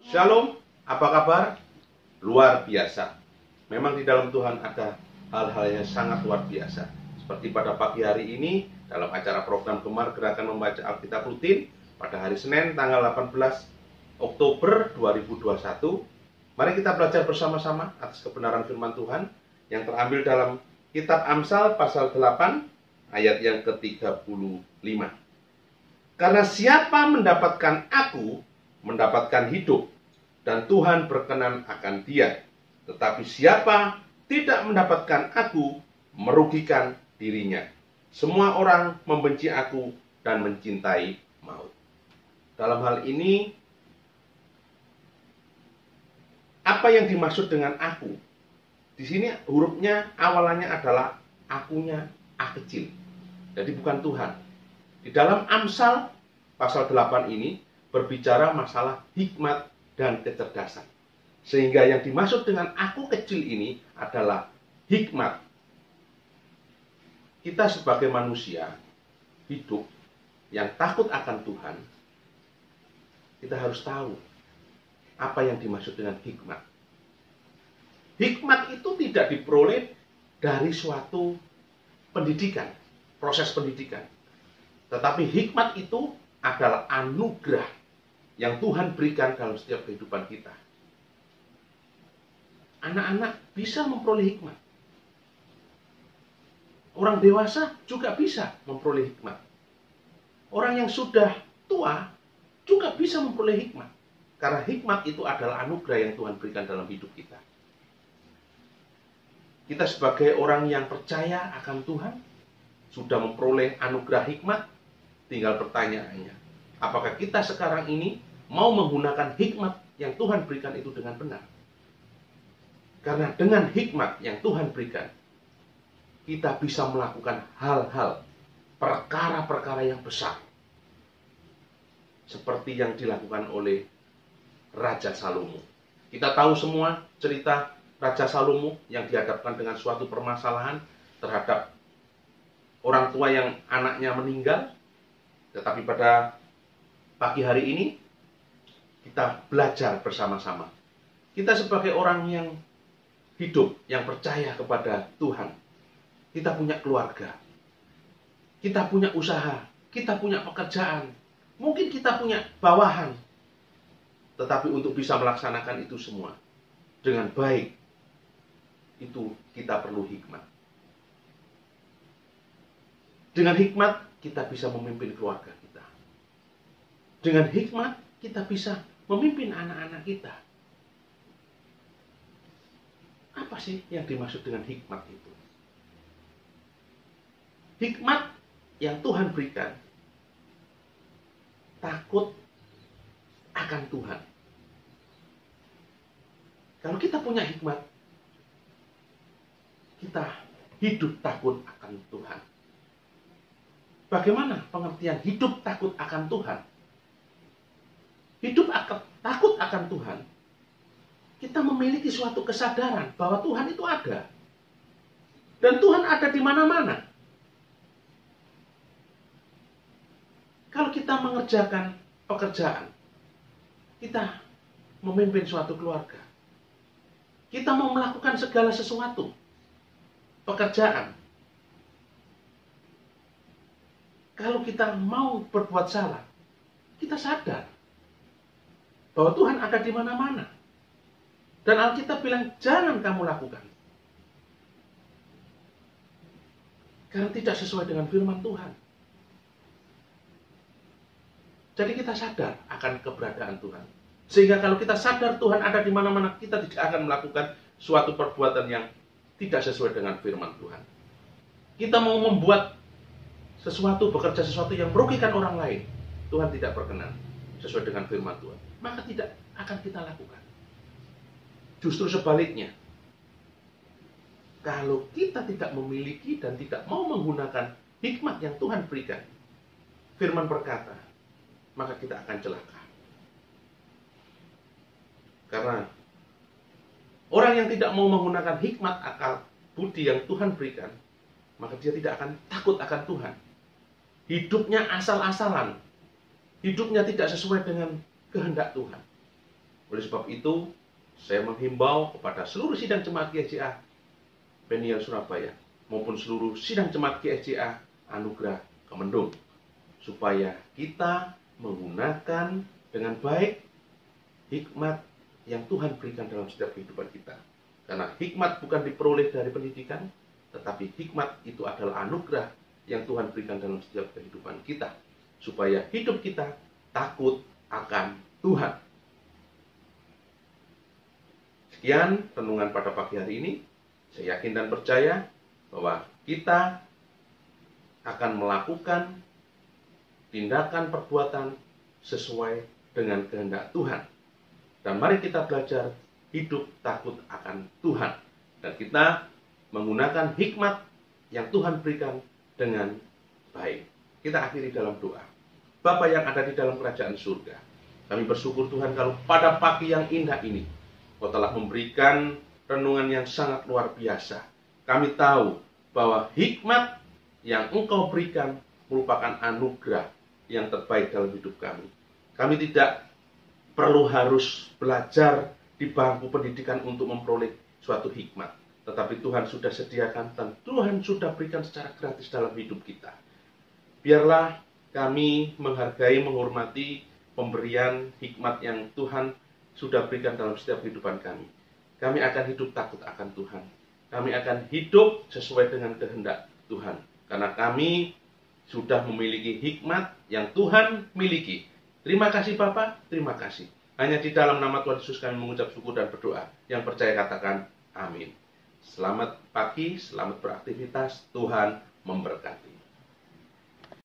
Shalom, apa kabar? Luar biasa. Memang di dalam Tuhan ada hal-hal yang sangat luar biasa. Seperti pada pagi hari ini, dalam acara program Gemar Gerakan Membaca Alkitab Rutin, pada hari Senin tanggal 18 Oktober 2021, mari kita belajar bersama-sama atas kebenaran firman Tuhan yang terambil dalam kitab Amsal pasal 8 ayat yang ke-35. Karena siapa mendapatkan aku, mendapatkan hidup, dan Tuhan berkenan akan dia. Tetapi siapa tidak mendapatkan aku, merugikan dirinya. Semua orang membenci aku dan mencintai maut. Dalam hal ini, apa yang dimaksud dengan aku? Di sini hurufnya awalannya adalah akunya A kecil. Jadi bukan Tuhan. Di dalam Amsal pasal 8 ini berbicara masalah hikmat dan kecerdasan. Sehingga yang dimaksud dengan aku kecil ini adalah hikmat. Kita sebagai manusia hidup yang takut akan Tuhan, kita harus tahu apa yang dimaksud dengan hikmat. Hikmat itu tidak diperoleh dari suatu pendidikan, proses pendidikan. Tetapi hikmat itu adalah anugerah yang Tuhan berikan dalam setiap kehidupan kita. Anak-anak bisa memperoleh hikmat. Orang dewasa juga bisa memperoleh hikmat. Orang yang sudah tua juga bisa memperoleh hikmat. Karena hikmat itu adalah anugerah yang Tuhan berikan dalam hidup kita. Kita sebagai orang yang percaya akan Tuhan, sudah memperoleh anugerah hikmat, tinggal pertanyaannya, apakah kita sekarang ini mau menggunakan hikmat yang Tuhan berikan itu dengan benar? Karena dengan hikmat yang Tuhan berikan, kita bisa melakukan hal-hal, perkara-perkara yang besar. Seperti yang dilakukan oleh Raja Salomo. Kita tahu semua cerita Raja Salomo yang dihadapkan dengan suatu permasalahan terhadap orang tua yang anaknya meninggal. Tetapi pada pagi hari ini, kita belajar bersama-sama. Kita sebagai orang yang hidup, yang percaya kepada Tuhan. Kita punya keluarga. Kita punya usaha. Kita punya pekerjaan. Mungkin kita punya bawahan. Tetapi untuk bisa melaksanakan itu semua dengan baik, itu kita perlu hikmat. Dengan hikmat, kita bisa memimpin keluarga kita. Dengan hikmat, kita bisa memimpin anak-anak kita. Apa sih yang dimaksud dengan hikmat itu? Hikmat yang Tuhan berikan, takut akan Tuhan. Kalau kita punya hikmat, kita hidup takut akan Tuhan. Bagaimana pengertian hidup takut akan Tuhan? Hidup takut akan Tuhan, kita memiliki suatu kesadaran bahwa Tuhan itu ada. Dan Tuhan ada di mana-mana. Kalau kita mengerjakan pekerjaan, kita memimpin suatu keluarga, kita mau melakukan segala sesuatu, pekerjaan. Kalau kita mau berbuat salah, kita sadar bahwa Tuhan ada di mana-mana. Dan Alkitab bilang, jangan kamu lakukan. Karena tidak sesuai dengan firman Tuhan. Jadi kita sadar akan keberadaan Tuhan. Sehingga kalau kita sadar Tuhan ada di mana-mana, kita tidak akan melakukan suatu perbuatan yang tidak sesuai dengan firman Tuhan. Kita mau membuat sesuatu, bekerja sesuatu yang merugikan orang lain, Tuhan tidak berkenan sesuai dengan firman Tuhan, maka tidak akan kita lakukan. Justru sebaliknya, kalau kita tidak memiliki dan tidak mau menggunakan hikmat yang Tuhan berikan, firman berkata, maka kita akan celaka. Karena orang yang tidak mau menggunakan hikmat akal budi yang Tuhan berikan, maka dia tidak akan takut akan Tuhan. Hidupnya asal-asalan. Hidupnya tidak sesuai dengan kehendak Tuhan. Oleh sebab itu, saya menghimbau kepada seluruh sidang jemaat GSJA Peniel Surabaya maupun seluruh sidang jemaat GSJA Anugerah Kemendung, supaya kita menggunakan dengan baik hikmat yang Tuhan berikan dalam setiap kehidupan kita. Karena hikmat bukan diperoleh dari pendidikan, tetapi hikmat itu adalah anugerah yang Tuhan berikan dalam setiap kehidupan kita, supaya hidup kita takut akan Tuhan. Sekian renungan pada pagi hari ini. Saya yakin dan percaya bahwa kita akan melakukan tindakan perbuatan sesuai dengan kehendak Tuhan. Dan mari kita belajar hidup takut akan Tuhan. Dan kita menggunakan hikmat yang Tuhan berikan dengan baik. Kita akhiri dalam doa. Bapa yang ada di dalam kerajaan surga, kami bersyukur Tuhan kalau pada pagi yang indah ini Kau telah memberikan renungan yang sangat luar biasa. Kami tahu bahwa hikmat yang Engkau berikan merupakan anugerah yang terbaik dalam hidup kami. Kami tidak perlu harus belajar di bangku pendidikan untuk memperoleh suatu hikmat. Tetapi Tuhan sudah sediakan dan Tuhan sudah berikan secara gratis dalam hidup kita. Biarlah kami menghargai, menghormati pemberian hikmat yang Tuhan sudah berikan dalam setiap kehidupan kami. Kami akan hidup takut akan Tuhan. Kami akan hidup sesuai dengan kehendak Tuhan. Karena kami sudah memiliki hikmat yang Tuhan miliki. Terima kasih Bapa, terima kasih. Hanya di dalam nama Tuhan Yesus kami mengucap syukur dan berdoa. Yang percaya katakan amin. Selamat pagi, selamat beraktivitas. Tuhan memberkati.